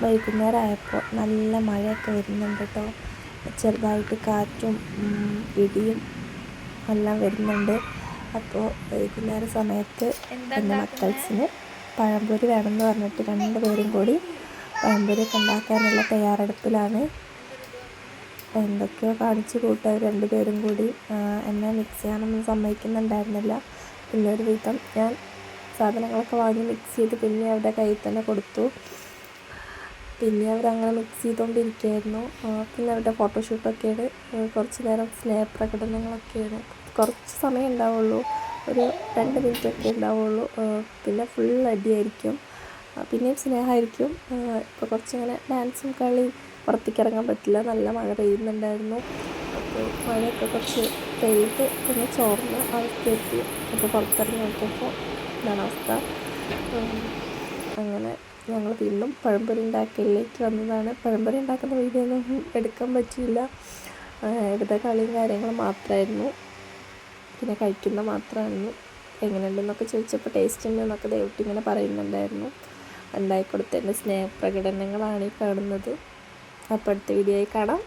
വൈകുന്നേരമായപ്പോൾ നല്ല മഴയൊക്കെ വരുന്നുണ്ട് കേട്ടോ. ചെറുതായിട്ട് കാറ്റും ഇടിയും എല്ലാം വരുന്നുണ്ട്. അപ്പോൾ വൈകുന്നേര സമയത്ത് എൻ്റെ മക്കൾസിന് പഴംപൊരി വേണമെന്ന് പറഞ്ഞിട്ട് 2 പേരും കൂടി പഴംപൊരിയൊക്കെ ഉണ്ടാക്കാനുള്ള തയ്യാറെടുപ്പിലാണ്. എന്തൊക്കെയോ കാണിച്ചു കൂട്ടുക 2 പേരും കൂടി. എന്നെ മിക്സ് ചെയ്യാനൊന്നും സമ്മതിക്കുന്നുണ്ടായിരുന്നില്ല. പിന്നെ ഒരു വിധം ഞാൻ സാധനങ്ങളൊക്കെ വാങ്ങി മിക്സ് ചെയ്ത് പിന്നെ അവരുടെ കയ്യിൽ തന്നെ കൊടുത്തു. പിന്നെ അവരങ്ങനെ മിക്സ് ചെയ്തുകൊണ്ടിരിക്കുകയായിരുന്നു. പിന്നെ അവരുടെ ഫോട്ടോഷൂട്ടൊക്കെയാണ്. കുറച്ച് നേരം സ്നേഹപ്രകടനങ്ങളൊക്കെയാണ്. കുറച്ച് സമയം ഉണ്ടാവുള്ളൂ, ഒരു 2 മിനിറ്റൊക്കെ ഉണ്ടാവുള്ളൂ. പിന്നെ ഫുൾ അടിയായിരിക്കും, പിന്നെയും സ്നേഹമായിരിക്കും. ഇപ്പോൾ കുറച്ചിങ്ങനെ ഡാൻസും കളിയും. പുറത്തേക്ക് ഇറങ്ങാൻ പറ്റില്ല, നല്ല മഴ പെയ്യുന്നുണ്ടായിരുന്നു. അപ്പോൾ മഴയൊക്കെ കുറച്ച് പെയ്ത് പിന്നെ ചോർന്ന അവസ്ഥയെത്തി. അപ്പോൾ പുറത്തിറങ്ങി നോക്കിയപ്പോൾ ഇതാണ് അവസ്ഥ. അങ്ങനെ ഞങ്ങൾ വീണ്ടും പഴംപൊരി ഉണ്ടാക്കലിലേക്ക് വന്നതാണ്. പഴംപൊരി ഉണ്ടാക്കുന്ന വീഡിയോ ഒന്നും എടുക്കാൻ പറ്റിയില്ല. ഇവിടുത്തെ കളിയും കാര്യങ്ങളും മാത്രമായിരുന്നു, പിന്നെ കഴിക്കുന്ന മാത്രമായിരുന്നു. എങ്ങനെയുണ്ടെന്നൊക്കെ ചോദിച്ചപ്പോൾ ടേസ്റ്റ് ഉണ്ടെന്നൊക്കെ ദേവട്ടി ഇങ്ങനെ പറയുന്നുണ്ടായിരുന്നു. ഉണ്ടായിക്കൊടുത്തതിൻ്റെ സ്നേഹപ്രകടനങ്ങളാണ് ഈ കാണുന്നത്. അപ്പോൾ അടുത്ത വീഡിയോയിൽ കാണാം.